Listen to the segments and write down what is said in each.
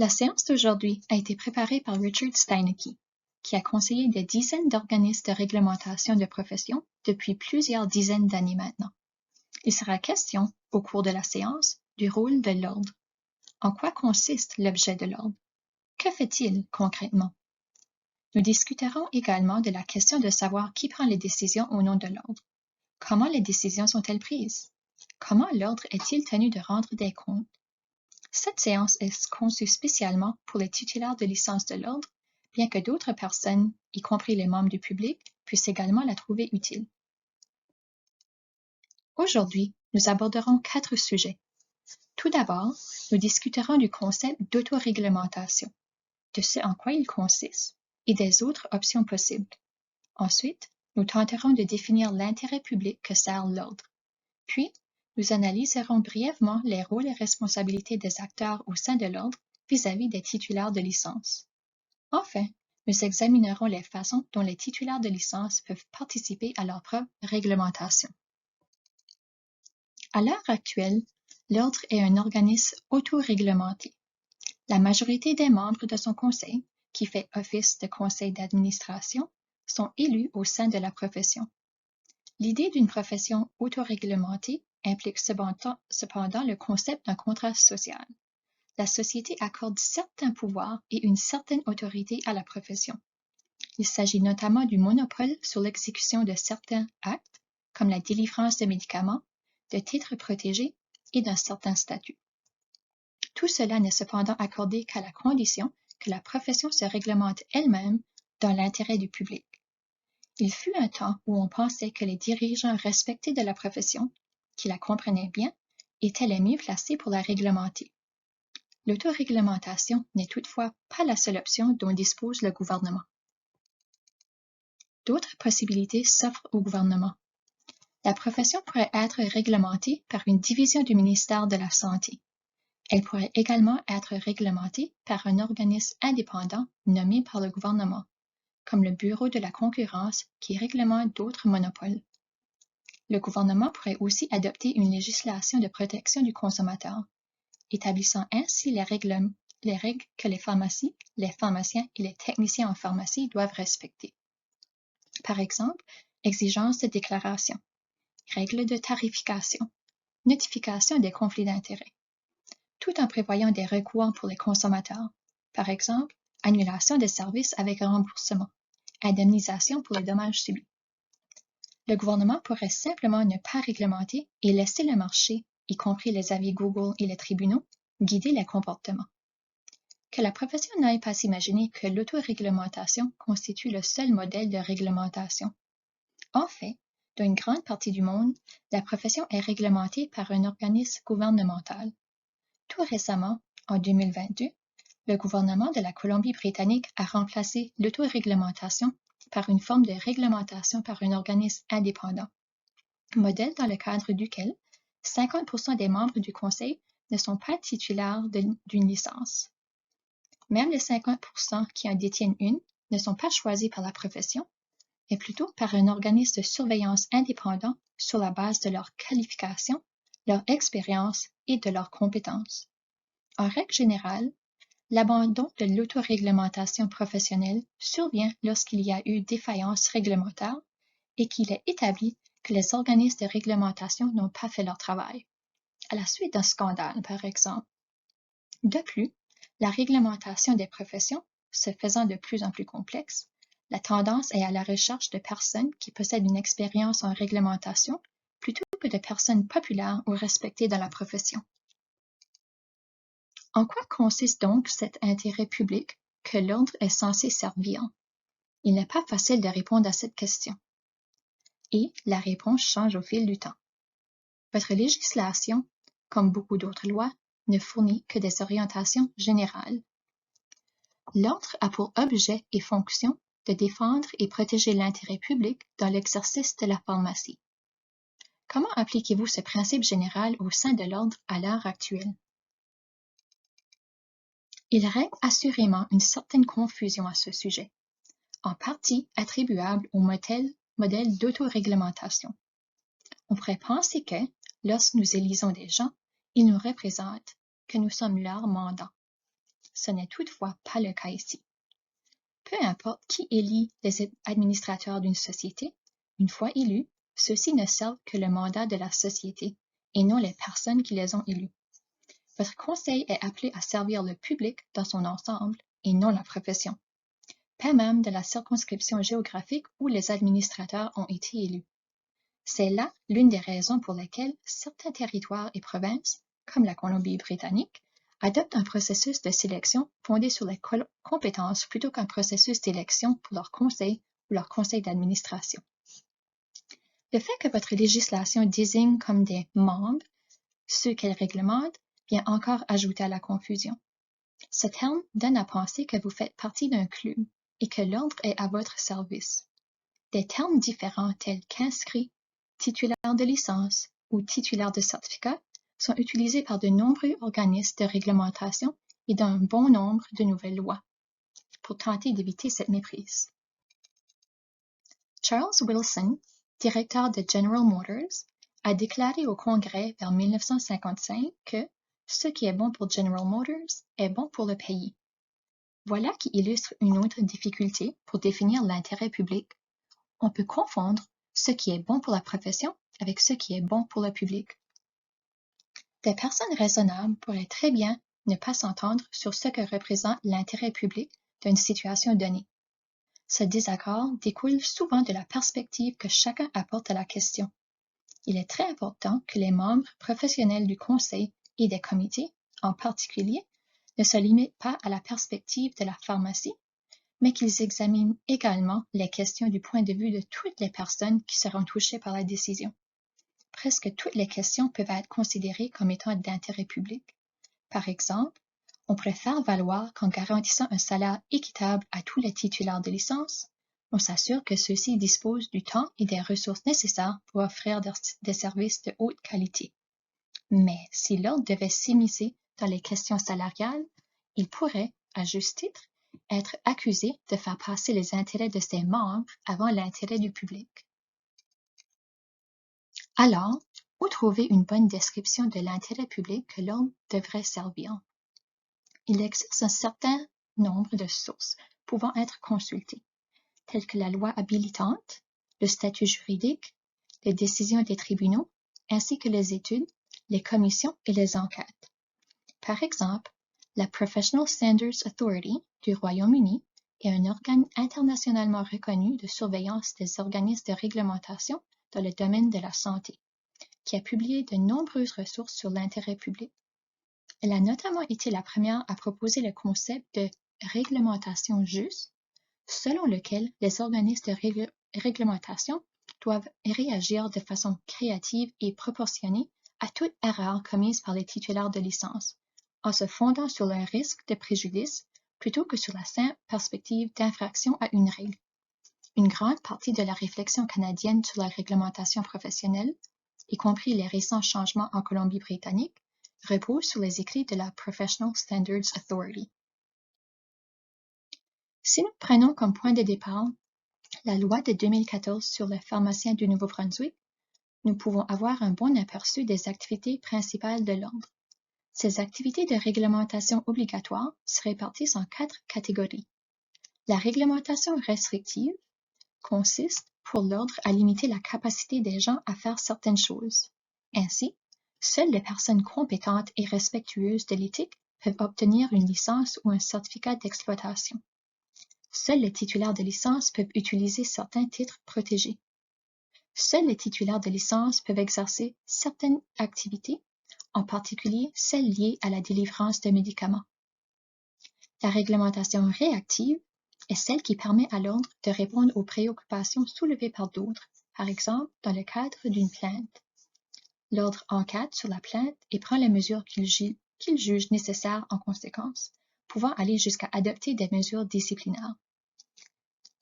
La séance d'aujourd'hui a été préparée par Richard Steinecke, qui a conseillé des dizaines d'organismes de réglementation de profession depuis plusieurs dizaines d'années maintenant. Il sera question, au cours de la séance, du rôle de l'ordre. En quoi consiste l'objet de l'ordre? Que fait-il concrètement? Nous discuterons également de la question de savoir qui prend les décisions au nom de l'ordre. Comment les décisions sont-elles prises? Comment l'ordre est-il tenu de rendre des comptes? Cette séance est conçue spécialement pour les titulaires de licence de l'ordre, bien que d'autres personnes, y compris les membres du public, puissent également la trouver utile. Aujourd'hui, nous aborderons 4 sujets. Tout d'abord, nous discuterons du concept d'autoréglementation, de ce en quoi il consiste et des autres options possibles. Ensuite, nous tenterons de définir l'intérêt public que sert l'ordre. Puis, nous analyserons brièvement les rôles et responsabilités des acteurs au sein de l'ordre vis-à-vis des titulaires de licence. Enfin, nous examinerons les façons dont les titulaires de licence peuvent participer à leur propre réglementation. À l'heure actuelle, l'ordre est un organisme autoréglementé. La majorité des membres de son conseil, qui fait office de conseil d'administration, sont élus au sein de la profession. L'idée d'une profession autoréglementée implique cependant le concept d'un contrat social. La société accorde certains pouvoirs et une certaine autorité à la profession. Il s'agit notamment du monopole sur l'exécution de certains actes, comme la délivrance de médicaments, de titres protégés et d'un certain statut. Tout cela n'est cependant accordé qu'à la condition que la profession se réglemente elle-même dans l'intérêt du public. Il fut un temps où on pensait que les dirigeants respectés de la profession, qui la comprenaient bien, étaient les mieux placés pour la réglementer. L'autoréglementation n'est toutefois pas la seule option dont dispose le gouvernement. D'autres possibilités s'offrent au gouvernement. La profession pourrait être réglementée par une division du ministère de la Santé. Elle pourrait également être réglementée par un organisme indépendant nommé par le gouvernement, comme le Bureau de la concurrence qui réglemente d'autres monopoles. Le gouvernement pourrait aussi adopter une législation de protection du consommateur, établissant ainsi les règles que les pharmacies, les pharmaciens et les techniciens en pharmacie doivent respecter. Par exemple, exigences de déclaration, règles de tarification, notification des conflits d'intérêts, tout en prévoyant des recours pour les consommateurs, par exemple, annulation des services avec remboursement, indemnisation pour les dommages subis. Le gouvernement pourrait simplement ne pas réglementer et laisser le marché, y compris les avis Google et les tribunaux, guider les comportements. Que la profession n'aille pas s'imaginer que l'autoréglementation constitue le seul modèle de réglementation. En fait, dans une grande partie du monde, la profession est réglementée par un organisme gouvernemental. Tout récemment, en 2022, le gouvernement de la Colombie-Britannique a remplacé l'autoréglementation par une forme de réglementation par un organisme indépendant, modèle dans le cadre duquel 50% des membres du Conseil ne sont pas titulaires d'une licence. Même les 50% qui en détiennent une ne sont pas choisis par la profession, mais plutôt par un organisme de surveillance indépendant sur la base de leurs qualifications, leur expérience et de leurs compétences. En règle générale, l'abandon de l'autoréglementation professionnelle survient lorsqu'il y a eu défaillance réglementaire et qu'il est établi que les organismes de réglementation n'ont pas fait leur travail, à la suite d'un scandale par exemple. De plus, la réglementation des professions se faisant de plus en plus complexe, la tendance est à la recherche de personnes qui possèdent une expérience en réglementation plutôt que de personnes populaires ou respectées dans la profession. En quoi consiste donc cet intérêt public que l'ordre est censé servir? Il n'est pas facile de répondre à cette question. Et la réponse change au fil du temps. Votre législation, comme beaucoup d'autres lois, ne fournit que des orientations générales. L'ordre a pour objet et fonction de défendre et protéger l'intérêt public dans l'exercice de la pharmacie. Comment appliquez-vous ce principe général au sein de l'ordre à l'heure actuelle? Il règne assurément une certaine confusion à ce sujet, en partie attribuable au modèle d'autoréglementation. On pourrait penser que, lorsque nous élisons des gens, ils nous représentent, que nous sommes leurs mandants. Ce n'est toutefois pas le cas ici. Peu importe qui élit les administrateurs d'une société, une fois élus, ceux-ci ne servent que le mandat de la société et non les personnes qui les ont élus. Votre conseil est appelé à servir le public dans son ensemble et non la profession, pas même de la circonscription géographique où les administrateurs ont été élus. C'est là l'une des raisons pour lesquelles certains territoires et provinces, comme la Colombie-Britannique, adoptent un processus de sélection fondé sur les compétences plutôt qu'un processus d'élection pour leur conseil ou leur conseil d'administration. Le fait que votre législation désigne comme des membres ceux qu'elle réglemente vient encore ajouter à la confusion. Ce terme donne à penser que vous faites partie d'un club et que l'ordre est à votre service. Des termes différents tels qu'inscrit, titulaire de licence ou titulaire de certificat sont utilisés par de nombreux organismes de réglementation et dans un bon nombre de nouvelles lois pour tenter d'éviter cette méprise. Charles Wilson, directeur de General Motors, a déclaré au Congrès vers 1955 que ce qui est bon pour General Motors est bon pour le pays. Voilà qui illustre une autre difficulté pour définir l'intérêt public. On peut confondre ce qui est bon pour la profession avec ce qui est bon pour le public. Des personnes raisonnables pourraient très bien ne pas s'entendre sur ce que représente l'intérêt public d'une situation donnée. Ce désaccord découle souvent de la perspective que chacun apporte à la question. Il est très important que les membres professionnels du conseil et des comités, en particulier, ne se limitent pas à la perspective de la pharmacie, mais qu'ils examinent également les questions du point de vue de toutes les personnes qui seront touchées par la décision. Presque toutes les questions peuvent être considérées comme étant d'intérêt public. Par exemple, on pourrait faire valoir qu'en garantissant un salaire équitable à tous les titulaires de licence, on s'assure que ceux-ci disposent du temps et des ressources nécessaires pour offrir des services de haute qualité. Mais si l'ordre devait s'immiscer dans les questions salariales, il pourrait, à juste titre, être accusé de faire passer les intérêts de ses membres avant l'intérêt du public. Alors, où trouver une bonne description de l'intérêt public que l'ordre devrait servir? Il existe un certain nombre de sources pouvant être consultées, telles que la loi habilitante, le statut juridique, les décisions des tribunaux, ainsi que les études, les commissions et les enquêtes. Par exemple, la Professional Standards Authority du Royaume-Uni est un organe internationalement reconnu de surveillance des organismes de réglementation dans le domaine de la santé, qui a publié de nombreuses ressources sur l'intérêt public. Elle a notamment été la première à proposer le concept de réglementation juste, selon lequel les organismes de réglementation doivent réagir de façon créative et proportionnée à toute erreur commise par les titulaires de licence, en se fondant sur le risque de préjudice plutôt que sur la simple perspective d'infraction à une règle. Une grande partie de la réflexion canadienne sur la réglementation professionnelle, y compris les récents changements en Colombie-Britannique, repose sur les écrits de la Professional Standards Authority. Si nous prenons comme point de départ la loi de 2014 sur les pharmaciens du Nouveau-Brunswick, nous pouvons avoir un bon aperçu des activités principales de l'ordre. Ces activités de réglementation obligatoire se répartissent en 4 catégories. La réglementation restrictive consiste pour l'ordre à limiter la capacité des gens à faire certaines choses. Ainsi, seules les personnes compétentes et respectueuses de l'éthique peuvent obtenir une licence ou un certificat d'exploitation. Seuls les titulaires de licence peuvent utiliser certains titres protégés. Seuls les titulaires de licence peuvent exercer certaines activités, en particulier celles liées à la délivrance de médicaments. La réglementation réactive est celle qui permet à l'ordre de répondre aux préoccupations soulevées par d'autres, par exemple dans le cadre d'une plainte. L'ordre enquête sur la plainte et prend les mesures qu'il juge nécessaires en conséquence, pouvant aller jusqu'à adopter des mesures disciplinaires.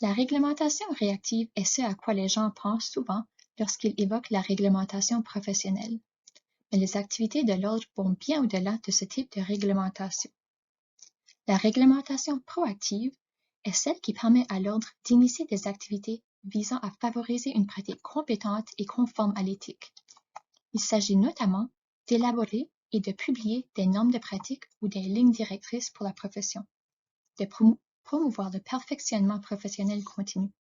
La réglementation réactive est ce à quoi les gens pensent souvent lorsqu'ils évoquent la réglementation professionnelle. Mais les activités de l'ordre vont bien au-delà de ce type de réglementation. La réglementation proactive est celle qui permet à l'ordre d'initier des activités visant à favoriser une pratique compétente et conforme à l'éthique. Il s'agit notamment d'élaborer et de publier des normes de pratique ou des lignes directrices pour la profession, de promouvoir le perfectionnement professionnel continu,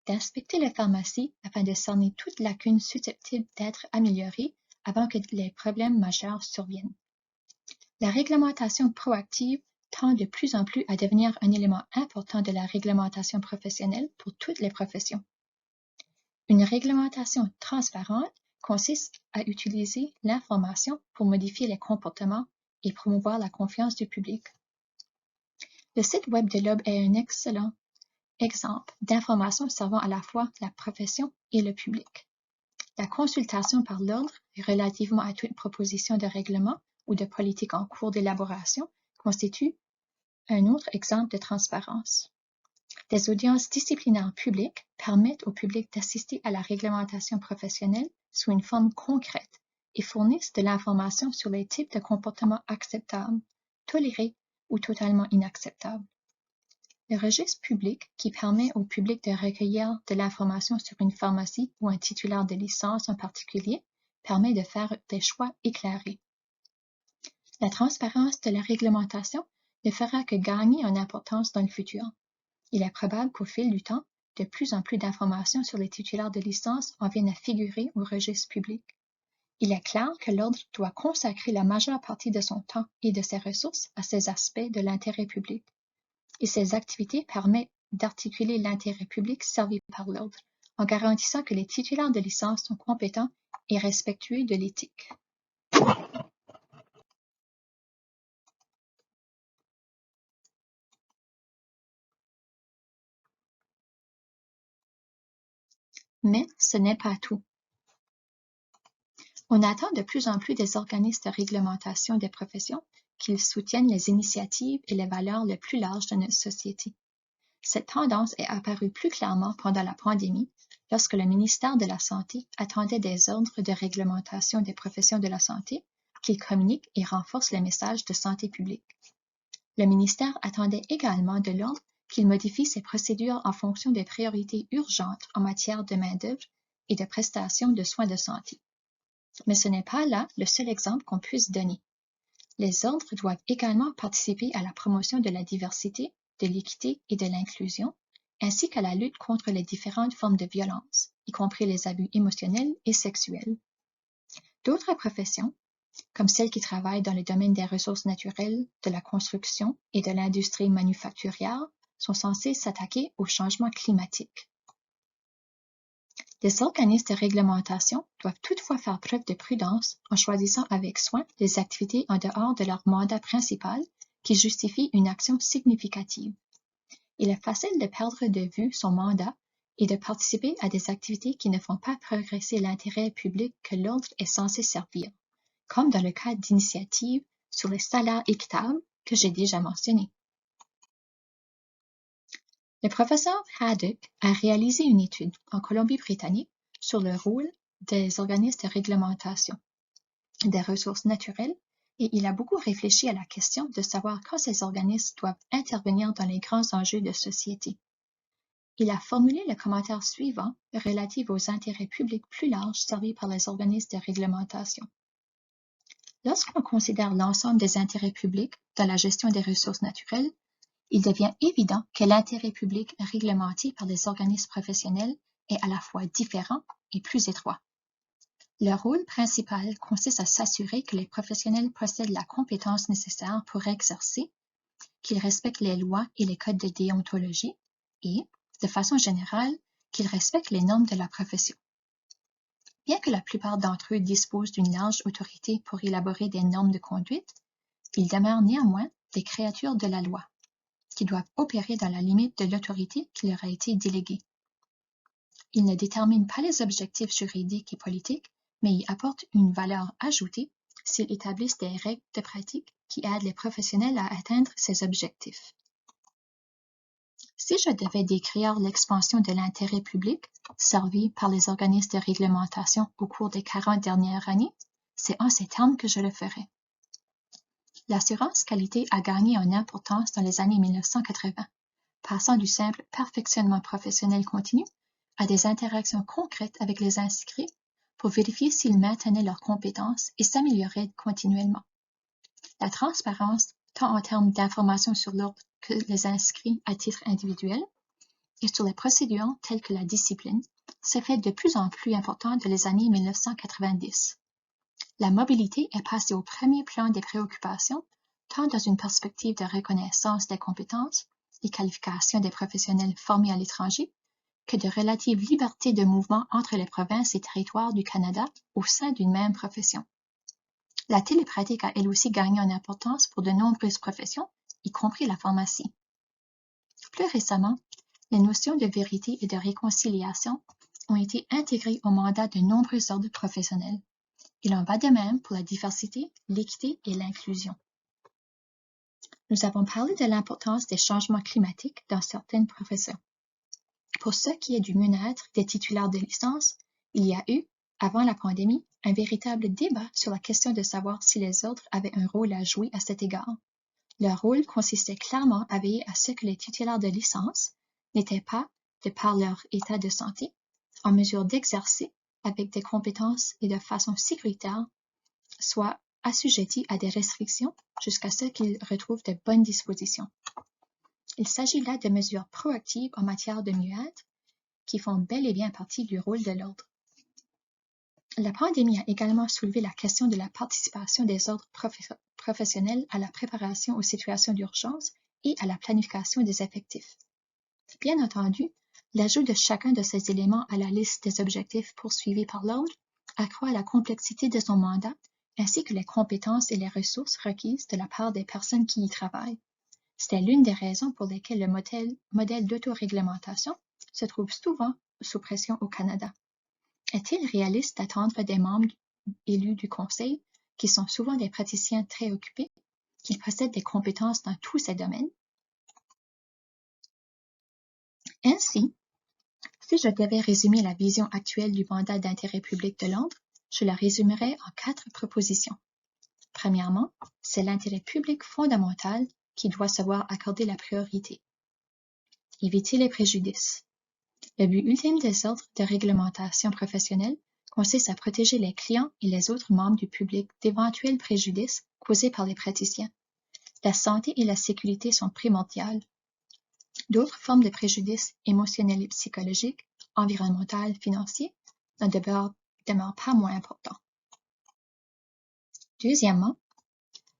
d'inspecter les pharmacies afin de cerner toute lacune susceptible d'être améliorée avant que les problèmes majeurs surviennent. La réglementation proactive tend de plus en plus à devenir un élément important de la réglementation professionnelle pour toutes les professions. Une réglementation transparente consiste à utiliser l'information pour modifier les comportements et promouvoir la confiance du public. Le site web de l'Aube est un excellent exemple d'information servant à la fois la profession et le public. La consultation par l'ordre relativement à toute proposition de règlement ou de politique en cours d'élaboration constitue un autre exemple de transparence. Des audiences disciplinaires publiques permettent au public d'assister à la réglementation professionnelle sous une forme concrète et fournissent de l'information sur les types de comportements acceptables, tolérés ou totalement inacceptables. Le registre public, qui permet au public de recueillir de l'information sur une pharmacie ou un titulaire de licence en particulier, permet de faire des choix éclairés. La transparence de la réglementation ne fera que gagner en importance dans le futur. Il est probable qu'au fil du temps, de plus en plus d'informations sur les titulaires de licence en viennent à figurer au registre public. Il est clair que l'Ordre doit consacrer la majeure partie de son temps et de ses ressources à ces aspects de l'intérêt public. Et ces activités permettent d'articuler l'intérêt public servi par l'Ordre, en garantissant que les titulaires de licence sont compétents et respectueux de l'éthique. Mais ce n'est pas tout. On attend de plus en plus des organismes de réglementation des professions qu'ils soutiennent les initiatives et les valeurs les plus larges de notre société. Cette tendance est apparue plus clairement pendant la pandémie, lorsque le ministère de la Santé attendait des ordres de réglementation des professions de la santé qui communiquent et renforcent les messages de santé publique. Le ministère attendait également de l'ordre qu'il modifie ses procédures en fonction des priorités urgentes en matière de main-d'œuvre et de prestations de soins de santé. Mais ce n'est pas là le seul exemple qu'on puisse donner. Les ordres doivent également participer à la promotion de la diversité, de l'équité et de l'inclusion, ainsi qu'à la lutte contre les différentes formes de violence, y compris les abus émotionnels et sexuels. D'autres professions, comme celles qui travaillent dans le domaine des ressources naturelles, de la construction et de l'industrie manufacturière, sont censées s'attaquer au changement climatique. Les organismes de réglementation doivent toutefois faire preuve de prudence en choisissant avec soin les activités en dehors de leur mandat principal qui justifient une action significative. Il est facile de perdre de vue son mandat et de participer à des activités qui ne font pas progresser l'intérêt public que l'ordre est censé servir, comme dans le cas d'initiatives sur les salaires équitables que j'ai déjà mentionné. Le professeur Haddock a réalisé une étude en Colombie-Britannique sur le rôle des organismes de réglementation des ressources naturelles et il a beaucoup réfléchi à la question de savoir quand ces organismes doivent intervenir dans les grands enjeux de société. Il a formulé le commentaire suivant relatif aux intérêts publics plus larges servis par les organismes de réglementation. Lorsqu'on considère l'ensemble des intérêts publics dans la gestion des ressources naturelles, il devient évident que l'intérêt public réglementé par les organismes professionnels est à la fois différent et plus étroit. Leur rôle principal consiste à s'assurer que les professionnels possèdent la compétence nécessaire pour exercer, qu'ils respectent les lois et les codes de déontologie et, de façon générale, qu'ils respectent les normes de la profession. Bien que la plupart d'entre eux disposent d'une large autorité pour élaborer des normes de conduite, ils demeurent néanmoins des créatures de la loi, qui doivent opérer dans la limite de l'autorité qui leur a été déléguée. Ils ne déterminent pas les objectifs juridiques et politiques, mais y apportent une valeur ajoutée s'ils établissent des règles de pratique qui aident les professionnels à atteindre ces objectifs. Si je devais décrire l'expansion de l'intérêt public servi par les organismes de réglementation au cours des 40 dernières années, c'est en ces termes que je le ferais. L'assurance qualité a gagné en importance dans les années 1980, passant du simple perfectionnement professionnel continu à des interactions concrètes avec les inscrits pour vérifier s'ils maintenaient leurs compétences et s'amélioraient continuellement. La transparence, tant en termes d'informations sur l'ordre que les inscrits à titre individuel, et sur les procédures telles que la discipline, s'est fait de plus en plus important dans les années 1990. La mobilité est passée au premier plan des préoccupations, tant dans une perspective de reconnaissance des compétences et qualifications des professionnels formés à l'étranger, que de relative liberté de mouvement entre les provinces et territoires du Canada au sein d'une même profession. La télépratique a elle aussi gagné en importance pour de nombreuses professions, y compris la pharmacie. Plus récemment, les notions de vérité et de réconciliation ont été intégrées au mandat de nombreux ordres professionnels. Il en va de même pour la diversité, l'équité et l'inclusion. Nous avons parlé de l'importance des changements climatiques dans certaines professions. Pour ce qui est du mieux-être des titulaires de licence, il y a eu, avant la pandémie, un véritable débat sur la question de savoir si les ordres avaient un rôle à jouer à cet égard. Leur rôle consistait clairement à veiller à ce que les titulaires de licence n'étaient pas, de par leur état de santé, en mesure d'exercer avec des compétences et de façon sécuritaire, soit assujettis à des restrictions jusqu'à ce qu'ils retrouvent de bonnes dispositions. Il s'agit là de mesures proactives en matière de mieux-être qui font bel et bien partie du rôle de l'ordre. La pandémie a également soulevé la question de la participation des ordres professionnels à la préparation aux situations d'urgence et à la planification des effectifs. Bien entendu, l'ajout de chacun de ces éléments à la liste des objectifs poursuivis par l'ordre accroît la complexité de son mandat ainsi que les compétences et les ressources requises de la part des personnes qui y travaillent. C'était l'une des raisons pour lesquelles le modèle d'autoréglementation se trouve souvent sous pression au Canada. Est-il réaliste d'attendre des membres élus du Conseil, qui sont souvent des praticiens très occupés, qu'ils possèdent des compétences dans tous ces domaines? Ainsi, si je devais résumer la vision actuelle du mandat d'intérêt public de l'ordre, je la résumerais en 4 propositions. Premièrement, c'est l'intérêt public fondamental qui doit se voir accorder la priorité. Éviter les préjudices. Le but ultime des ordres de réglementation professionnelle consiste à protéger les clients et les autres membres du public d'éventuels préjudices causés par les praticiens. La santé et la sécurité sont primordiales. D'autres formes de préjudices émotionnels et psychologiques, environnementaux, financiers, n'en demeurent pas moins importants. Deuxièmement,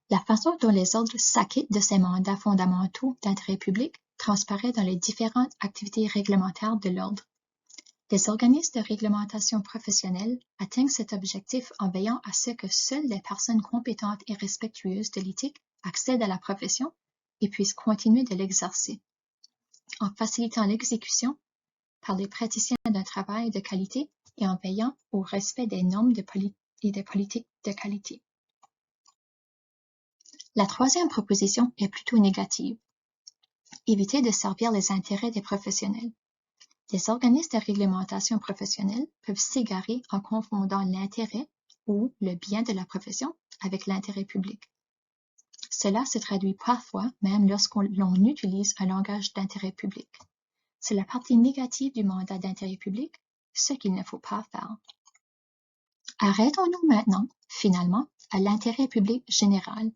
la façon dont les ordres s'acquittent de ces mandats fondamentaux d'intérêt public transparaît dans les différentes activités réglementaires de l'ordre. Les organismes de réglementation professionnelle atteignent cet objectif en veillant à ce que seules les personnes compétentes et respectueuses de l'éthique accèdent à la profession et puissent continuer de l'exercer, en facilitant l'exécution par les praticiens d'un travail de qualité et en veillant au respect des normes et des politiques de qualité. La troisième proposition est plutôt négative. Éviter de servir les intérêts des professionnels. Les organismes de réglementation professionnelle peuvent s'égarer en confondant l'intérêt ou le bien de la profession avec l'intérêt public. Cela se traduit parfois même lorsqu'on utilise un langage d'intérêt public. C'est la partie négative du mandat d'intérêt public, ce qu'il ne faut pas faire. Arrêtons-nous maintenant, finalement, à l'intérêt public général.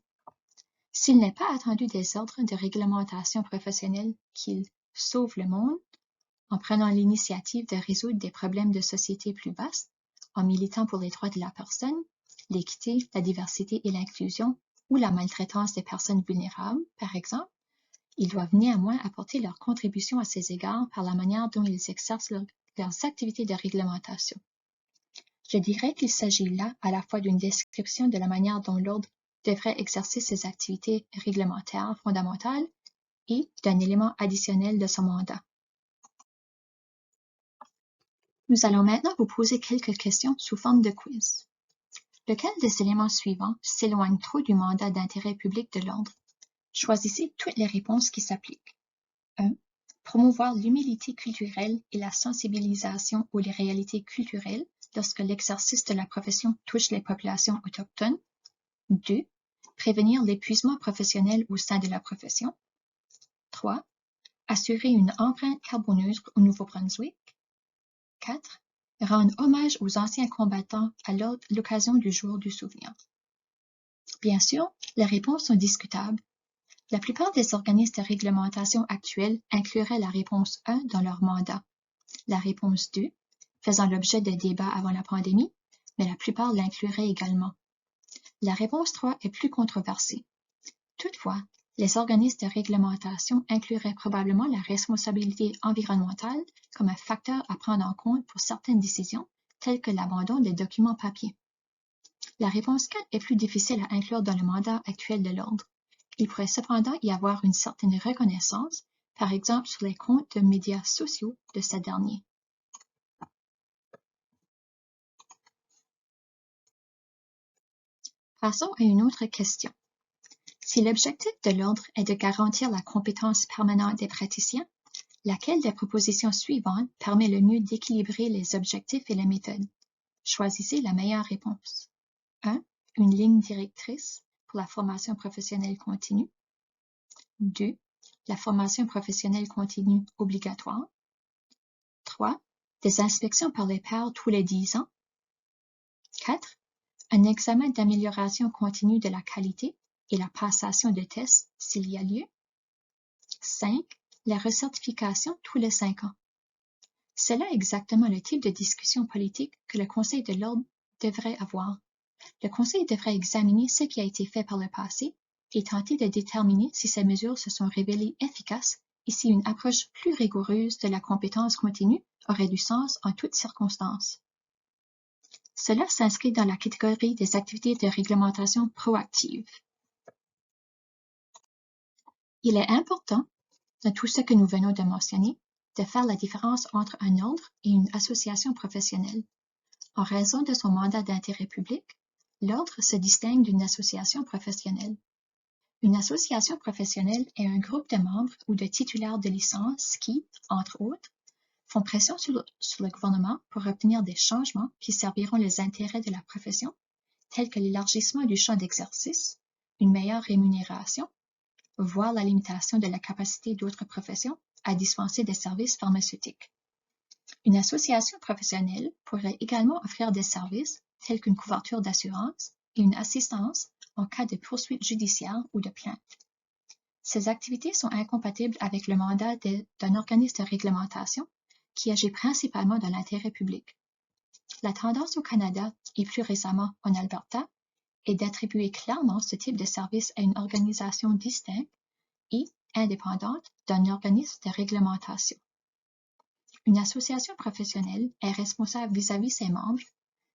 S'il n'est pas attendu des ordres de réglementation professionnelle qu'ils sauvent le monde, en prenant l'initiative de résoudre des problèmes de société plus vastes, en militant pour les droits de la personne, l'équité, la diversité et l'inclusion, ou la maltraitance des personnes vulnérables, par exemple, ils doivent néanmoins apporter leur contribution à ces égards par la manière dont ils exercent leurs activités de réglementation. Je dirais qu'il s'agit là à la fois d'une description de la manière dont l'ordre devrait exercer ses activités réglementaires fondamentales et d'un élément additionnel de son mandat. Nous allons maintenant vous poser quelques questions sous forme de quiz. Lequel des éléments suivants s'éloigne trop du mandat d'intérêt public de l'ordre? Choisissez toutes les réponses qui s'appliquent. 1. Promouvoir l'humilité culturelle et la sensibilisation aux réalités culturelles lorsque l'exercice de la profession touche les populations autochtones. 2. Prévenir l'épuisement professionnel au sein de la profession. 3. Assurer une empreinte carboneuse au Nouveau-Brunswick. 4. rendre hommage aux anciens combattants à l'occasion du jour du souvenir? Bien sûr, les réponses sont discutables. La plupart des organismes de réglementation actuels incluraient la réponse 1 dans leur mandat, la réponse 2, faisant l'objet de débats avant la pandémie, mais la plupart l'incluraient également. La réponse 3 est plus controversée. Toutefois, les organismes de réglementation incluraient probablement la responsabilité environnementale comme un facteur à prendre en compte pour certaines décisions, telles que l'abandon des documents papier. La réponse 4 est plus difficile à inclure dans le mandat actuel de l'Ordre. Il pourrait cependant y avoir une certaine reconnaissance, par exemple sur les comptes de médias sociaux de ces derniers. Passons à une autre question. Si l'objectif de l'Ordre est de garantir la compétence permanente des praticiens, laquelle des propositions suivantes permet le mieux d'équilibrer les objectifs et les méthodes? Choisissez la meilleure réponse. 1. Une ligne directrice pour la formation professionnelle continue. 2. La formation professionnelle continue obligatoire. 3. Des inspections par les pairs tous les 10 ans. 4. Un examen d'amélioration continue de la qualité et la passation de tests s'il y a lieu. 5. La recertification tous les 5 ans. C'est là exactement le type de discussion politique que le Conseil de l'Ordre devrait avoir. Le Conseil devrait examiner ce qui a été fait par le passé et tenter de déterminer si ces mesures se sont révélées efficaces et si une approche plus rigoureuse de la compétence continue aurait du sens en toutes circonstances. Cela s'inscrit dans la catégorie des activités de réglementation proactive. Il est important, dans tout ce que nous venons de mentionner, de faire la différence entre un ordre et une association professionnelle. En raison de son mandat d'intérêt public, l'ordre se distingue d'une association professionnelle. Une association professionnelle est un groupe de membres ou de titulaires de licences qui, entre autres, font pression sur le gouvernement pour obtenir des changements qui serviront les intérêts de la profession, tels que l'élargissement du champ d'exercice, une meilleure rémunération, voire la limitation de la capacité d'autres professions à dispenser des services pharmaceutiques. Une association professionnelle pourrait également offrir des services tels qu'une couverture d'assurance et une assistance en cas de poursuite judiciaire ou de plainte. Ces activités sont incompatibles avec le mandat d'un organisme de réglementation qui agit principalement dans l'intérêt public. La tendance au Canada et plus récemment en Alberta est d'attribuer clairement ce type de service à une organisation distincte et indépendante d'un organisme de réglementation. Une association professionnelle est responsable vis-à-vis ses membres.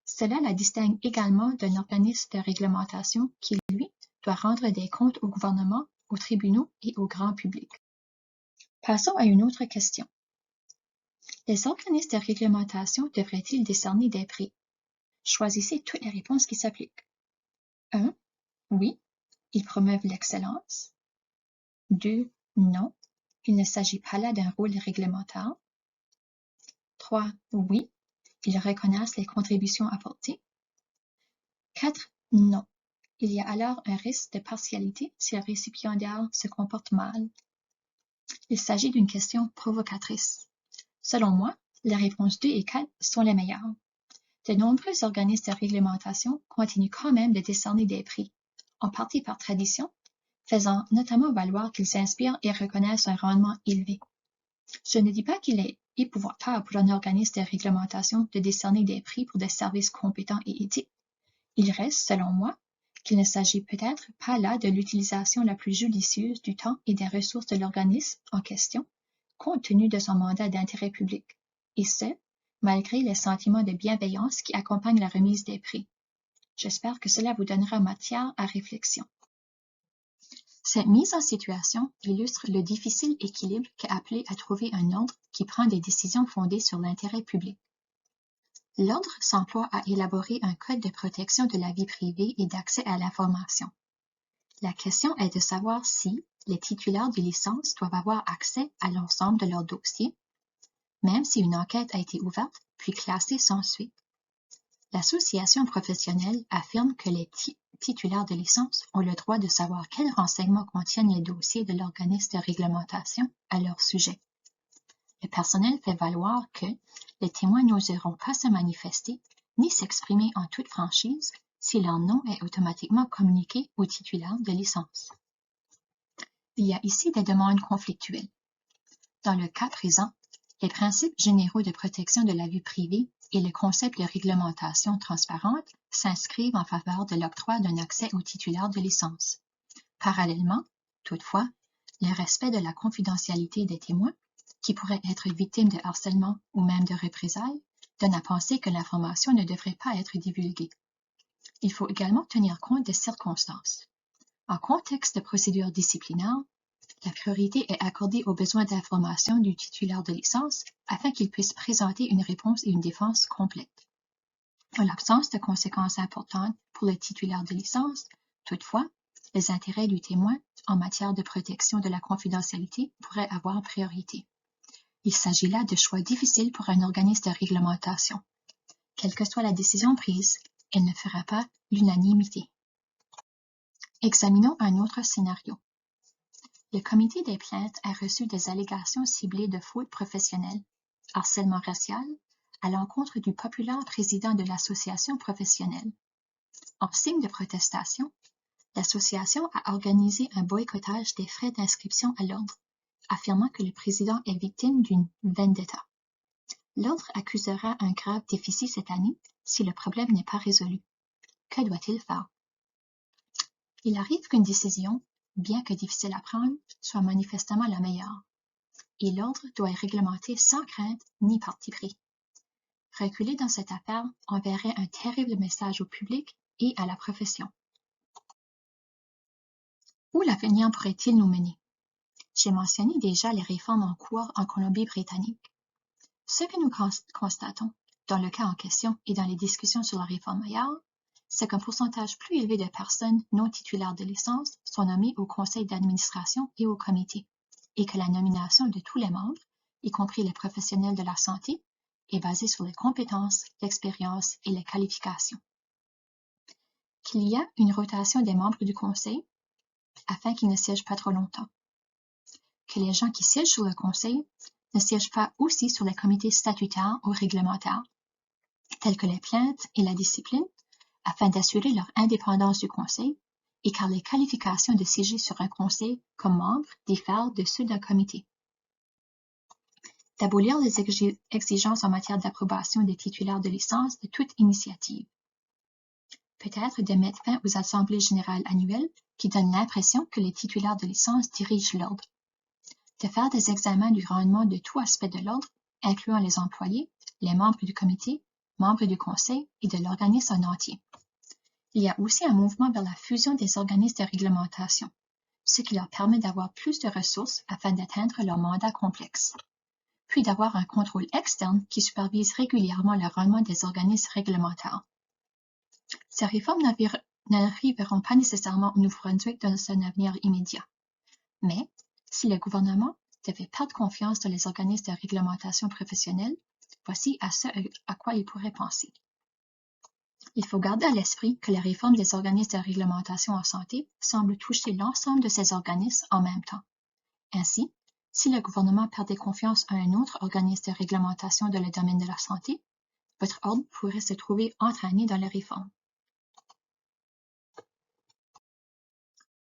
Cela la distingue également d'un organisme de réglementation qui, lui, doit rendre des comptes au gouvernement, aux tribunaux et au grand public. Passons à une autre question. Les organismes de réglementation devraient-ils décerner des prix? Choisissez toutes les réponses qui s'appliquent. 1. Oui, ils promeuvent l'excellence. 2. Non, il ne s'agit pas là d'un rôle réglementaire. 3. Oui, ils reconnaissent les contributions apportées. 4. Non, il y a alors un risque de partialité si le récipiendaire se comporte mal. Il s'agit d'une question provocatrice. Selon moi, les réponses 2 et 4 sont les meilleures. De nombreux organismes de réglementation continuent quand même de décerner des prix, en partie par tradition, faisant notamment valoir qu'ils inspirent et reconnaissent un rendement élevé. Je ne dis pas qu'il est épouvantable pour un organisme de réglementation de décerner des prix pour des services compétents et éthiques. Il reste, selon moi, qu'il ne s'agit peut-être pas là de l'utilisation la plus judicieuse du temps et des ressources de l'organisme en question, compte tenu de son mandat d'intérêt public, et ce, malgré les sentiments de bienveillance qui accompagnent la remise des prix. J'espère que cela vous donnera matière à réflexion. Cette mise en situation illustre le difficile équilibre qu'est appelé à trouver un ordre qui prend des décisions fondées sur l'intérêt public. L'ordre s'emploie à élaborer un code de protection de la vie privée et d'accès à l'information. La question est de savoir si les titulaires de licence doivent avoir accès à l'ensemble de leurs dossiers, même si une enquête a été ouverte puis classée sans suite. L'association professionnelle affirme que les titulaires de licence ont le droit de savoir quels renseignements contiennent les dossiers de l'organisme de réglementation à leur sujet. le personnel fait valoir que les témoins n'oseront pas se manifester ni s'exprimer en toute franchise si leur nom est automatiquement communiqué au titulaire de licence. Il y a ici des demandes conflictuelles. Dans le cas présent, les principes généraux de protection de la vie privée et le concept de réglementation transparente s'inscrivent en faveur de l'octroi d'un accès au titulaire de licence. Parallèlement, toutefois, le respect de la confidentialité des témoins, qui pourraient être victimes de harcèlement ou même de représailles, donne à penser que l'information ne devrait pas être divulguée. Il faut également tenir compte des circonstances. En contexte de procédure disciplinaire, la priorité est accordée aux besoins d'information du titulaire de licence afin qu'il puisse présenter une réponse et une défense complète. En l'absence de conséquences importantes pour le titulaire de licence, toutefois, les intérêts du témoin en matière de protection de la confidentialité pourraient avoir priorité. Il s'agit là de choix difficiles pour un organisme de réglementation. Quelle que soit la décision prise, elle ne fera pas l'unanimité. Examinons un autre scénario. Le comité des plaintes a reçu des allégations ciblées de fautes professionnelles, harcèlement racial, à l'encontre du populaire président de l'association professionnelle. En signe de protestation, l'association a organisé un boycottage des frais d'inscription à l'ordre, affirmant que le président est victime d'une vendetta. L'ordre accusera un grave déficit cette année si le problème n'est pas résolu. Que doit-il faire? Il arrive qu'une décision, bien que difficile à prendre, soit manifestement la meilleure, et l'ordre doit être réglementé sans crainte ni parti pris. Reculer dans cette affaire enverrait un terrible message au public et à la profession. Où l'avenir pourrait-il nous mener? J'ai mentionné déjà les réformes en cours en Colombie-Britannique. Ce que nous constatons, dans le cas en question et dans les discussions sur la réforme ailleurs, c'est qu'un pourcentage plus élevé de personnes non titulaires de licence sont nommées au conseil d'administration et au comité, et que la nomination de tous les membres, y compris les professionnels de la santé, est basée sur les compétences, l'expérience et les qualifications. Qu'il y a une rotation des membres du conseil afin qu'ils ne siègent pas trop longtemps. Que les gens qui siègent sur le conseil ne siègent pas aussi sur les comités statutaires ou réglementaires, tels que les plaintes et la discipline, afin d'assurer leur indépendance du conseil, et car les qualifications de siéger sur un conseil comme membre diffèrent de ceux d'un comité. D'abolir les exigences en matière d'approbation des titulaires de licence de toute initiative. Peut-être de mettre fin aux assemblées générales annuelles qui donnent l'impression que les titulaires de licence dirigent l'ordre. De faire des examens du rendement de tout aspect de l'ordre, incluant les employés, les membres du comité, membres du conseil et de l'organisme en entier. Il y a aussi un mouvement vers la fusion des organismes de réglementation, ce qui leur permet d'avoir plus de ressources afin d'atteindre leur mandat complexe, puis d'avoir un contrôle externe qui supervise régulièrement le rendement des organismes réglementaires. Ces réformes n'arriveront pas nécessairement au Nouveau-Brunswick dans un avenir immédiat, mais si le gouvernement devait perdre confiance dans les organismes de réglementation professionnelle, voici à quoi il pourrait penser. Il faut garder à l'esprit que la réforme des organismes de réglementation en santé semble toucher l'ensemble de ces organismes en même temps. Ainsi, si le gouvernement perdait confiance à un autre organisme de réglementation dans le domaine de la santé, votre ordre pourrait se trouver entraîné dans la réforme.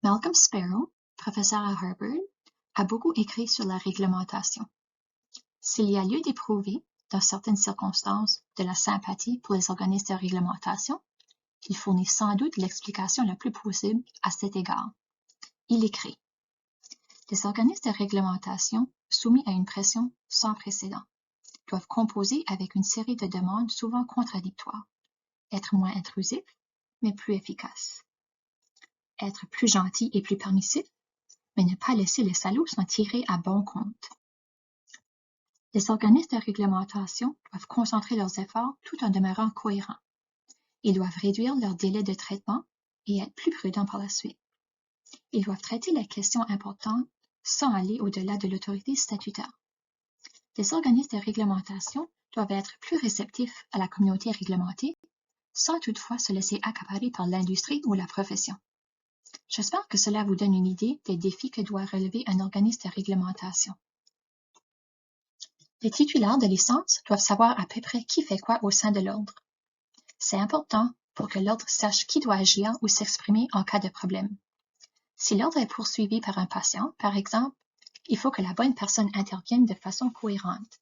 Malcolm Sparrow, professeur à Harvard, a beaucoup écrit sur la réglementation. S'il y a lieu d'éprouver, dans certaines circonstances, de la sympathie pour les organismes de réglementation, il fournit sans doute l'explication la plus possible à cet égard. Il écrit: les organismes de réglementation, soumis à une pression sans précédent, doivent composer avec une série de demandes souvent contradictoires, être moins intrusifs, mais plus efficaces, être plus gentils et plus permissifs, mais ne pas laisser les salauds s'en tirer à bon compte. Les organismes de réglementation doivent concentrer leurs efforts tout en demeurant cohérents. Ils doivent réduire leur délai de traitement et être plus prudents par la suite. Ils doivent traiter les questions importantes sans aller au-delà de l'autorité statutaire. Les organismes de réglementation doivent être plus réceptifs à la communauté réglementée, sans toutefois se laisser accaparer par l'industrie ou la profession. J'espère que cela vous donne une idée des défis que doit relever un organisme de réglementation. Les titulaires de licence doivent savoir à peu près qui fait quoi au sein de l'ordre. C'est important pour que l'ordre sache qui doit agir ou s'exprimer en cas de problème. Si l'ordre est poursuivi par un patient, par exemple, il faut que la bonne personne intervienne de façon cohérente.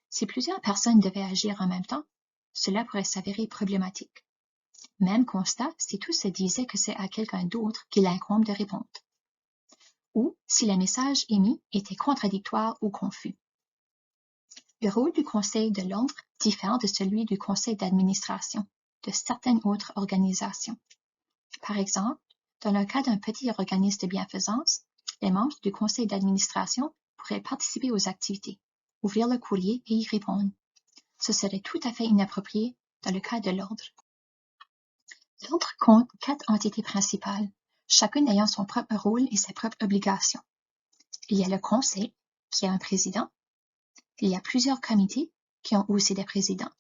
Si plusieurs personnes devaient agir en même temps, cela pourrait s'avérer problématique. Même constat si tous se disaient que c'est à quelqu'un d'autre qu'il incombe de répondre. Ou si le message émis était contradictoire ou confus. Le rôle du conseil de l'ordre diffère de celui du conseil d'administration de certaines autres organisations. Par exemple, dans le cas d'un petit organisme de bienfaisance, les membres du conseil d'administration pourraient participer aux activités, ouvrir le courrier et y répondre. Ce serait tout à fait inapproprié dans le cas de l'ordre. L'ordre compte 4 entités principales, chacune ayant son propre rôle et ses propres obligations. Il y a le conseil, qui a un président. Il y a plusieurs comités qui ont aussi des présidents.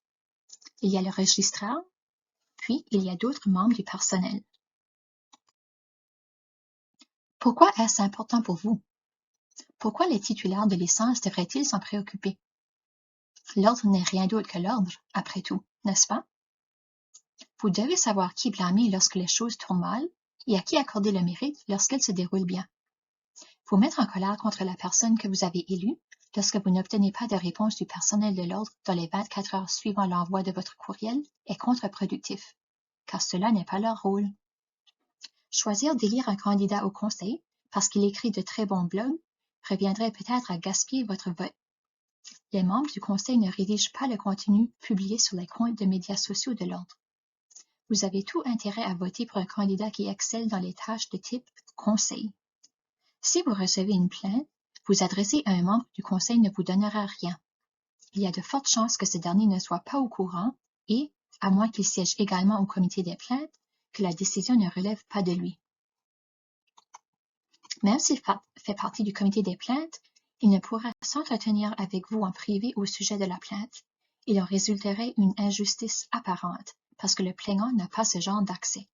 Il y a le registraire, puis il y a d'autres membres du personnel. Pourquoi est-ce important pour vous? Pourquoi les titulaires de licence devraient-ils s'en préoccuper? L'ordre n'est rien d'autre que l'ordre, après tout, n'est-ce pas? Vous devez savoir qui blâmer lorsque les choses tournent mal et à qui accorder le mérite lorsqu'elles se déroulent bien. Vous mettre en colère contre la personne que vous avez élue lorsque vous n'obtenez pas de réponse du personnel de l'ordre dans les 24 heures suivant l'envoi de votre courriel est contre-productif, car cela n'est pas leur rôle. Choisir d'élire un candidat au conseil parce qu'il écrit de très bons blogs reviendrait peut-être à gaspiller votre vote. Les membres du conseil ne rédigent pas le contenu publié sur les comptes de médias sociaux de l'ordre. Vous avez tout intérêt à voter pour un candidat qui excelle dans les tâches de type conseil. Si vous recevez une plainte, vous adresser à un membre du conseil ne vous donnera rien. Il y a de fortes chances que ce dernier ne soit pas au courant et, à moins qu'il siège également au comité des plaintes, que la décision ne relève pas de lui. Même s'il fait partie du comité des plaintes, il ne pourra s'entretenir avec vous en privé au sujet de la plainte. Il en résulterait une injustice apparente, parce que le plaignant n'a pas ce genre d'accès.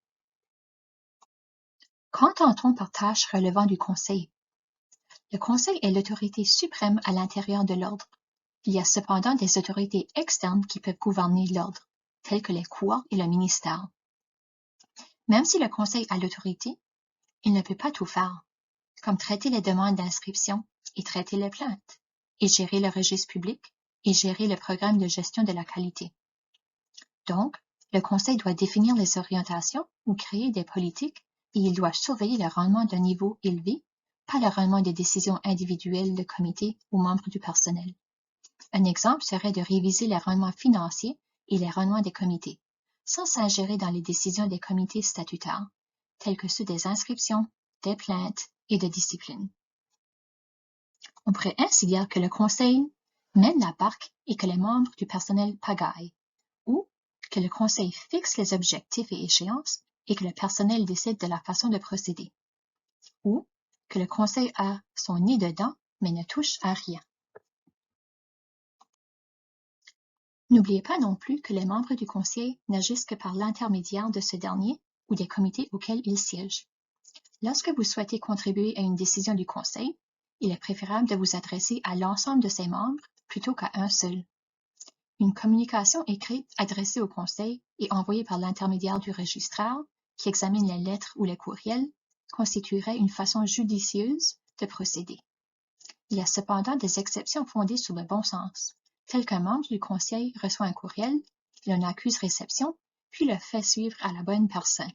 Qu'entend-on par tâches relevant du conseil? Le conseil est l'autorité suprême à l'intérieur de l'ordre. Il y a cependant des autorités externes qui peuvent gouverner l'ordre, telles que les cours et le ministère. Même si le conseil a l'autorité, il ne peut pas tout faire, comme traiter les demandes d'inscription et traiter les plaintes, et gérer le registre public et gérer le programme de gestion de la qualité. Donc, le conseil doit définir les orientations ou créer des politiques et il doit surveiller le rendement d'un niveau élevé, pas le rendement des décisions individuelles de comité ou membres du personnel. Un exemple serait de réviser les rendements financiers et les rendements des comités, sans s'ingérer dans les décisions des comités statutaires, tels que ceux des inscriptions, des plaintes et de discipline. On pourrait ainsi dire que le conseil mène la barque et que les membres du personnel pagaillent, ou que le conseil fixe les objectifs et échéances et que le personnel décide de la façon de procéder, ou que le conseil a son nez dedans mais ne touche à rien. N'oubliez pas non plus que les membres du conseil n'agissent que par l'intermédiaire de ce dernier ou des comités auxquels ils siègent. Lorsque vous souhaitez contribuer à une décision du conseil, il est préférable de vous adresser à l'ensemble de ses membres plutôt qu'à un seul. Une communication écrite adressée au conseil et envoyée par l'intermédiaire du registraire, qui examine les lettres ou les courriels, constituerait une façon judicieuse de procéder. Il y a cependant des exceptions fondées sur le bon sens, tel qu'un membre du conseil reçoit un courriel, il en accuse réception, puis le fait suivre à la bonne personne.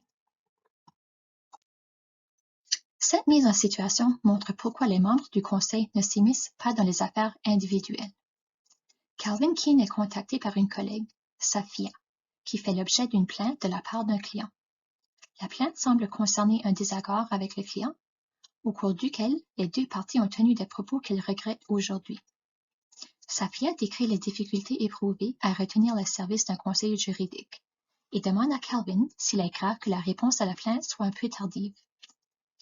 Cette mise en situation montre pourquoi les membres du conseil ne s'immiscent pas dans les affaires individuelles. Calvin Keane est contacté par une collègue, Safia, qui fait l'objet d'une plainte de la part d'un client. La plainte semble concerner un désaccord avec le client, au cours duquel les deux parties ont tenu des propos qu'ils regrettent aujourd'hui. Safia décrit les difficultés éprouvées à retenir le service d'un conseiller juridique et demande à Calvin s'il est grave que la réponse à la plainte soit un peu tardive.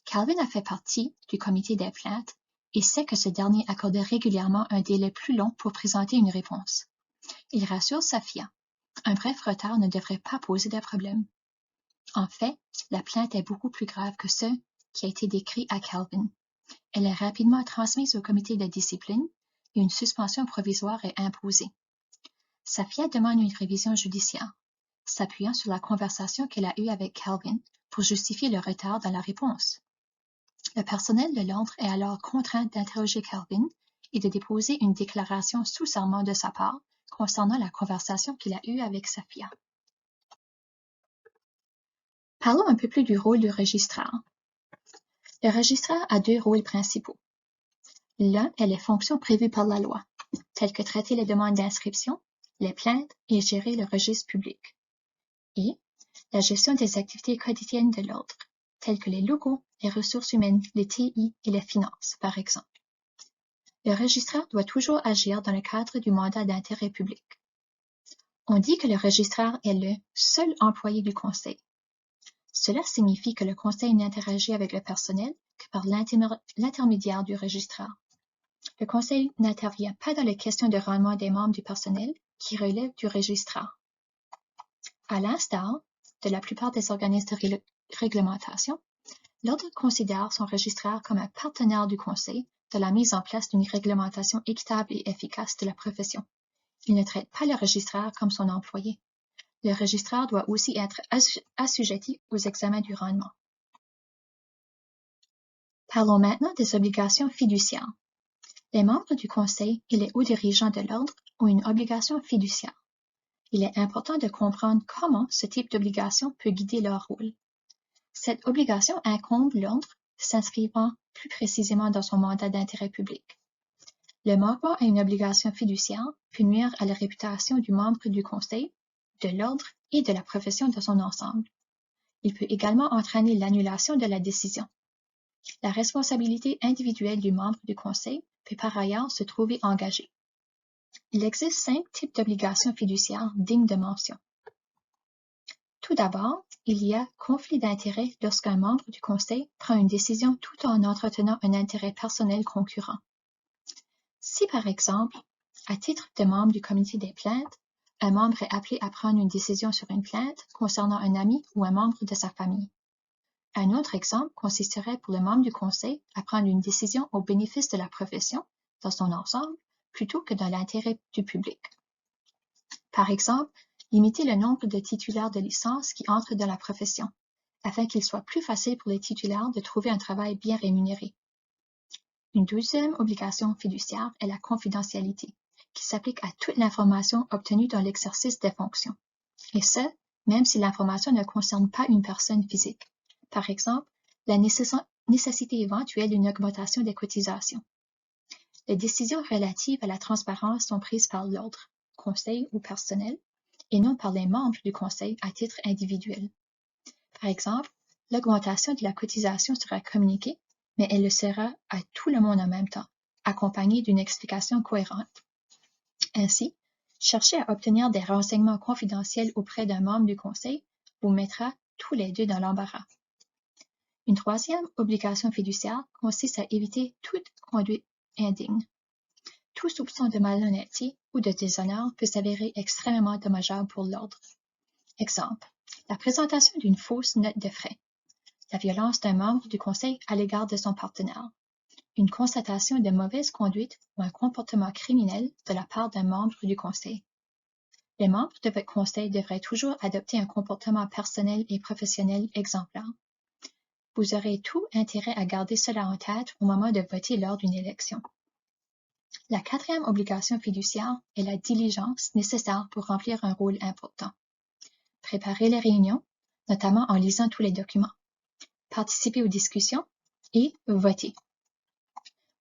Calvin a fait partie du comité des plaintes et sait que ce dernier accordait régulièrement un délai plus long pour présenter une réponse. Il rassure Safia. Un bref retard ne devrait pas poser de problème. En fait, la plainte est beaucoup plus grave que ce qui a été décrit à Calvin. Elle est rapidement transmise au comité de discipline et une suspension provisoire est imposée. Safia demande une révision judiciaire, s'appuyant sur la conversation qu'elle a eue avec Calvin pour justifier le retard dans la réponse. Le personnel de l'ordre est alors contraint d'interroger Calvin et de déposer une déclaration sous serment de sa part concernant la conversation qu'il a eue avec Safia. Parlons un peu plus du rôle du registraire. Le registraire a deux rôles principaux. L'un est les fonctions prévues par la loi, telles que traiter les demandes d'inscription, les plaintes et gérer le registre public. Et la gestion des activités quotidiennes de l'ordre, telles que les locaux, les ressources humaines, les TI et les finances, par exemple. Le registraire doit toujours agir dans le cadre du mandat d'intérêt public. On dit que le registraire est le seul employé du conseil. Cela signifie que le conseil n'interagit avec le personnel que par l'intermédiaire du registraire. Le conseil n'intervient pas dans les questions de rendement des membres du personnel qui relèvent du registraire. À l'instar de la plupart des organismes de réglementation, l'ordre considère son registraire comme un partenaire du conseil dans la mise en place d'une réglementation équitable et efficace de la profession. Il ne traite pas le registraire comme son employé. Le registraire doit aussi être assujetti aux examens du rendement. Parlons maintenant des obligations fiduciaires. Les membres du conseil et les hauts dirigeants de l'ordre ont une obligation fiduciaire. Il est important de comprendre comment ce type d'obligation peut guider leur rôle. Cette obligation incombe l'ordre s'inscrivant plus précisément dans son mandat d'intérêt public. Le manquement à une obligation fiduciaire peut nuire à la réputation du membre du conseil, de l'ordre et de la profession dans son ensemble. Il peut également entraîner l'annulation de la décision. La responsabilité individuelle du membre du conseil peut par ailleurs se trouver engagée. Il existe 5 types d'obligations fiduciaires dignes de mention. Tout d'abord, il y a conflit d'intérêt lorsqu'un membre du conseil prend une décision tout en entretenant un intérêt personnel concurrent. Si par exemple, à titre de membre du comité des plaintes, un membre est appelé à prendre une décision sur une plainte concernant un ami ou un membre de sa famille. Un autre exemple consisterait pour le membre du conseil à prendre une décision au bénéfice de la profession dans son ensemble plutôt que dans l'intérêt du public. Par exemple, limiter le nombre de titulaires de licence qui entrent dans la profession, afin qu'il soit plus facile pour les titulaires de trouver un travail bien rémunéré. Une deuxième obligation fiduciaire est la confidentialité, qui s'applique à toute l'information obtenue dans l'exercice des fonctions, et ce, même si l'information ne concerne pas une personne physique. Par exemple, la nécessité éventuelle d'une augmentation des cotisations. Les décisions relatives à la transparence sont prises par l'ordre, conseil ou personnel, et non par les membres du conseil à titre individuel. Par exemple, l'augmentation de la cotisation sera communiquée, mais elle le sera à tout le monde en même temps, accompagnée d'une explication cohérente. Ainsi, chercher à obtenir des renseignements confidentiels auprès d'un membre du conseil vous mettra tous les deux dans l'embarras. Une troisième obligation fiduciaire consiste à éviter toute conduite indigne. Tout soupçon de malhonnêteté ou de déshonneur peut s'avérer extrêmement dommageable pour l'ordre. Exemple, la présentation d'une fausse note de frais, la violence d'un membre du conseil à l'égard de son partenaire, une constatation de mauvaise conduite ou un comportement criminel de la part d'un membre du conseil. Les membres de votre conseil devraient toujours adopter un comportement personnel et professionnel exemplaire. Vous aurez tout intérêt à garder cela en tête au moment de voter lors d'une élection. La quatrième obligation fiduciaire est la diligence nécessaire pour remplir un rôle important. Préparer les réunions, notamment en lisant tous les documents, participer aux discussions et voter.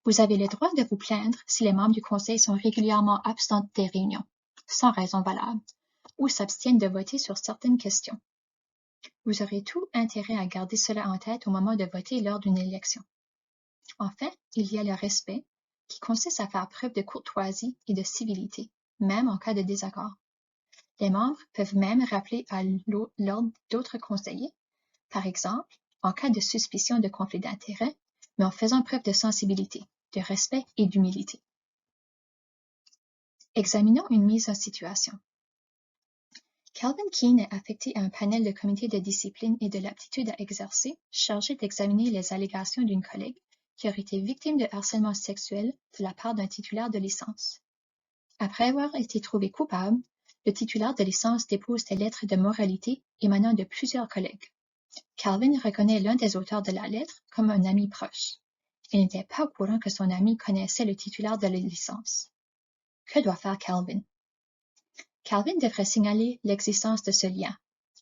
Vous avez le droit de vous plaindre si les membres du conseil sont régulièrement absents des réunions, sans raison valable, ou s'abstiennent de voter sur certaines questions. Vous aurez tout intérêt à garder cela en tête au moment de voter lors d'une élection. Enfin, il y a le respect, qui consiste à faire preuve de courtoisie et de civilité, même en cas de désaccord. Les membres peuvent même rappeler à l'ordre d'autres conseillers, par exemple, en cas de suspicion de conflit d'intérêts, mais en faisant preuve de sensibilité, de respect et d'humilité. Examinons une mise en situation. Calvin Keene est affecté à un panel de comité de discipline et de l'aptitude à exercer chargé d'examiner les allégations d'une collègue qui aurait été victime de harcèlement sexuel de la part d'un titulaire de licence. Après avoir été trouvé coupable, le titulaire de licence dépose des lettres de moralité émanant de plusieurs collègues. Calvin reconnaît l'un des auteurs de la lettre comme un ami proche. Il n'était pas au courant que son ami connaissait le titulaire de la licence. Que doit faire Calvin? Calvin devrait signaler l'existence de ce lien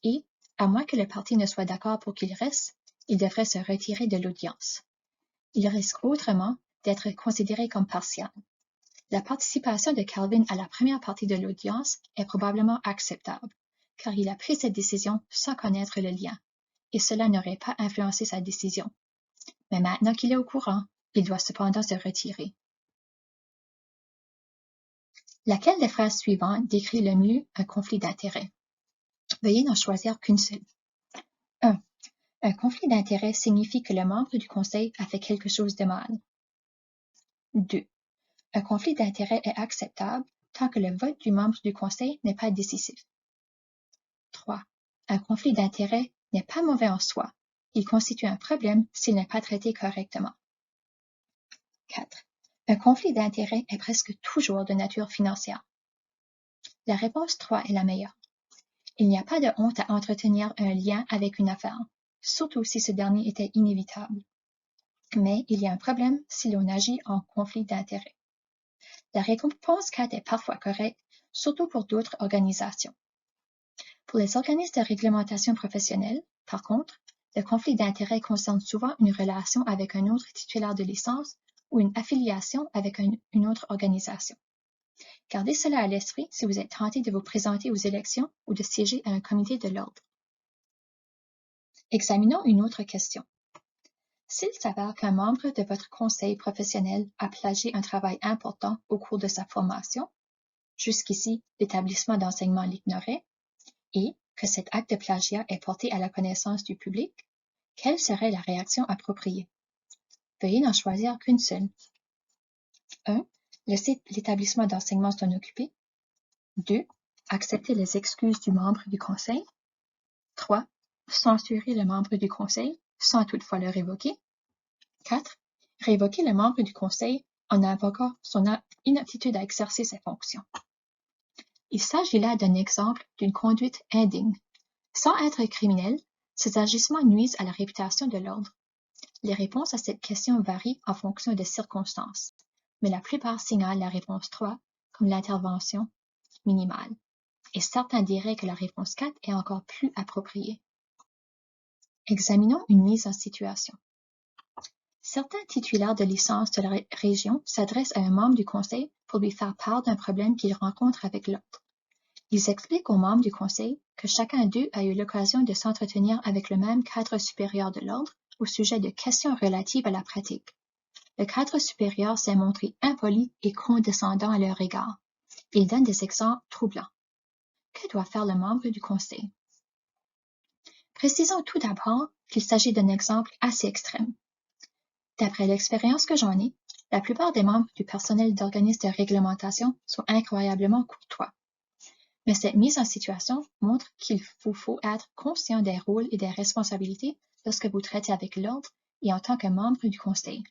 et, à moins que le parti ne soit d'accord pour qu'il reste, il devrait se retirer de l'audience. Il risque autrement d'être considéré comme partial. La participation de Calvin à la première partie de l'audience est probablement acceptable, car il a pris cette décision sans connaître le lien, et cela n'aurait pas influencé sa décision. Mais maintenant qu'il est au courant, il doit cependant se retirer. Laquelle des phrases suivantes décrit le mieux un conflit d'intérêts? Veuillez n'en choisir qu'une seule. 1. Un conflit d'intérêts signifie que le membre du conseil a fait quelque chose de mal. 2. Un conflit d'intérêts est acceptable tant que le vote du membre du conseil n'est pas décisif. 3. Un conflit d'intérêts n'est pas mauvais en soi. Il constitue un problème s'il n'est pas traité correctement. 4. Un conflit d'intérêts est presque toujours de nature financière. La réponse 3 est la meilleure. Il n'y a pas de honte à entretenir un lien avec une affaire, surtout si ce dernier était inévitable. Mais il y a un problème si l'on agit en conflit d'intérêts. La réponse 4 est parfois correcte, surtout pour d'autres organisations. Pour les organismes de réglementation professionnelle, par contre, le conflit d'intérêts concerne souvent une relation avec un autre titulaire de licence ou une affiliation avec une autre organisation. Gardez cela à l'esprit si vous êtes tenté de vous présenter aux élections ou de siéger à un comité de l'ordre. Examinons une autre question. S'il s'avère qu'un membre de votre conseil professionnel a plagié un travail important au cours de sa formation, jusqu'ici l'établissement d'enseignement l'ignorait, et que cet acte de plagiat est porté à la connaissance du public, quelle serait la réaction appropriée? Veuillez n'en choisir qu'une seule. 1. Laisser l'établissement d'enseignement s'en occuper. 2. Accepter les excuses du membre du conseil. 3. Censurer le membre du conseil sans toutefois le révoquer. 4. Révoquer le membre du conseil en invoquant son inaptitude à exercer ses fonctions. Il s'agit là d'un exemple d'une conduite indigne. Sans être criminels, ces agissements nuisent à la réputation de l'ordre. Les réponses à cette question varient en fonction des circonstances, mais la plupart signalent la réponse 3 comme l'intervention minimale, et certains diraient que la réponse 4 est encore plus appropriée. Examinons une mise en situation. Certains titulaires de licence de la région s'adressent à un membre du conseil pour lui faire part d'un problème qu'ils rencontrent avec l'autre. Ils expliquent aux membres du conseil que chacun d'eux a eu l'occasion de s'entretenir avec le même cadre supérieur de l'ordre au sujet de questions relatives à la pratique. Le cadre supérieur s'est montré impoli et condescendant à leur égard. Il donne des exemples troublants. Que doit faire le membre du conseil? Précisons tout d'abord qu'il s'agit d'un exemple assez extrême. D'après l'expérience que j'en ai, la plupart des membres du personnel d'organismes de réglementation sont incroyablement courtois. Mais cette mise en situation montre qu'il vous faut être conscient des rôles et des responsabilités lorsque vous traitez avec l'ordre et en tant que membre du conseil.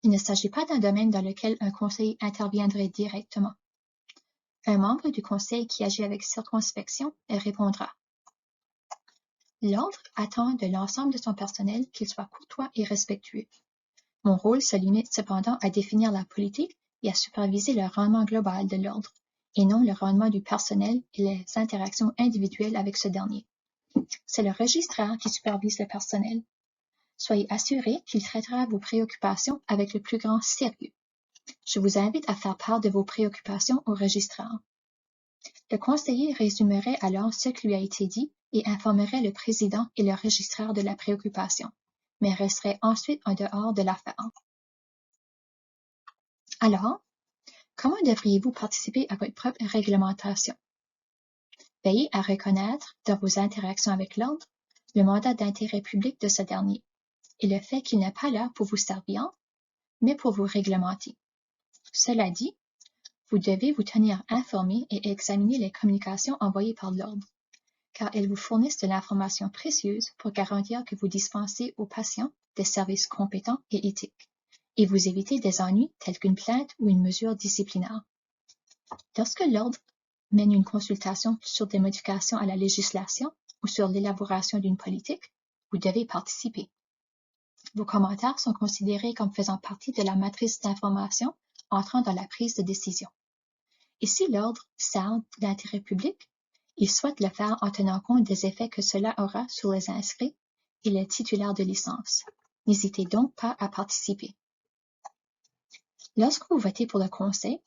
Il ne s'agit pas d'un domaine dans lequel un conseil interviendrait directement. Un membre du conseil qui agit avec circonspection répondra. L'ordre attend de l'ensemble de son personnel qu'il soit courtois et respectueux. Mon rôle se limite cependant à définir la politique et à superviser le rendement global de l'ordre, et non le rendement du personnel et les interactions individuelles avec ce dernier. C'est le registraire qui supervise le personnel. Soyez assurés qu'il traitera vos préoccupations avec le plus grand sérieux. Je vous invite à faire part de vos préoccupations au registraire. Le conseiller résumerait alors ce qui lui a été dit et informerait le président et le registraire de la préoccupation, mais resterait ensuite en dehors de l'affaire. Alors, comment devriez-vous participer à votre propre réglementation? Veillez à reconnaître, dans vos interactions avec l'ordre, le mandat d'intérêt public de ce dernier, et le fait qu'il n'est pas là pour vous servir, mais pour vous réglementer. Cela dit, vous devez vous tenir informé et examiner les communications envoyées par l'ordre, car elles vous fournissent de l'information précieuse pour garantir que vous dispensez aux patients des services compétents et éthiques, et vous évitez des ennuis tels qu'une plainte ou une mesure disciplinaire. Lorsque l'Ordre mène une consultation sur des modifications à la législation ou sur l'élaboration d'une politique, vous devez participer. Vos commentaires sont considérés comme faisant partie de la matrice d'information entrant dans la prise de décision. Et si l'Ordre sert l'intérêt public, il souhaite le faire en tenant compte des effets que cela aura sur les inscrits et les titulaires de licence. N'hésitez donc pas à participer. Lorsque vous votez pour le Conseil,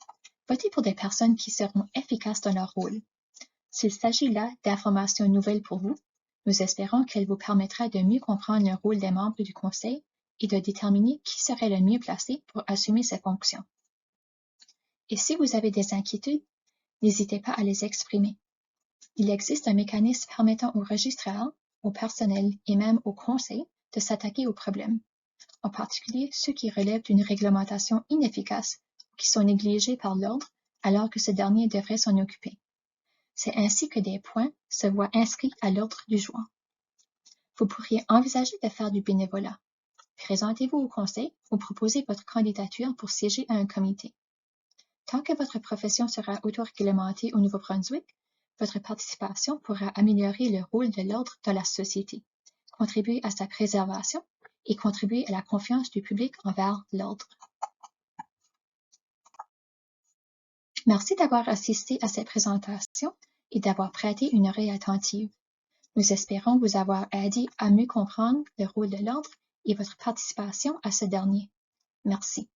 votez pour des personnes qui seront efficaces dans leur rôle. S'il s'agit là d'informations nouvelles pour vous, nous espérons qu'elle vous permettra de mieux comprendre le rôle des membres du Conseil et de déterminer qui serait le mieux placé pour assumer ces fonctions. Et si vous avez des inquiétudes, n'hésitez pas à les exprimer. Il existe un mécanisme permettant aux registrars, au personnel et même au Conseil de s'attaquer aux problèmes, en particulier ceux qui relèvent d'une réglementation inefficace ou qui sont négligés par l'Ordre alors que ce dernier devrait s'en occuper. C'est ainsi que des points se voient inscrits à l'ordre du jour. Vous pourriez envisager de faire du bénévolat. Présentez-vous au Conseil ou proposez votre candidature pour siéger à un comité. Tant que votre profession sera autoréglementée au Nouveau-Brunswick, votre participation pourra améliorer le rôle de l'Ordre dans la société, contribuer à sa préservation et contribuer à la confiance du public envers l'Ordre. Merci d'avoir assisté à cette présentation et d'avoir prêté une oreille attentive. Nous espérons vous avoir aidé à mieux comprendre le rôle de l'Ordre et votre participation à ce dernier. Merci.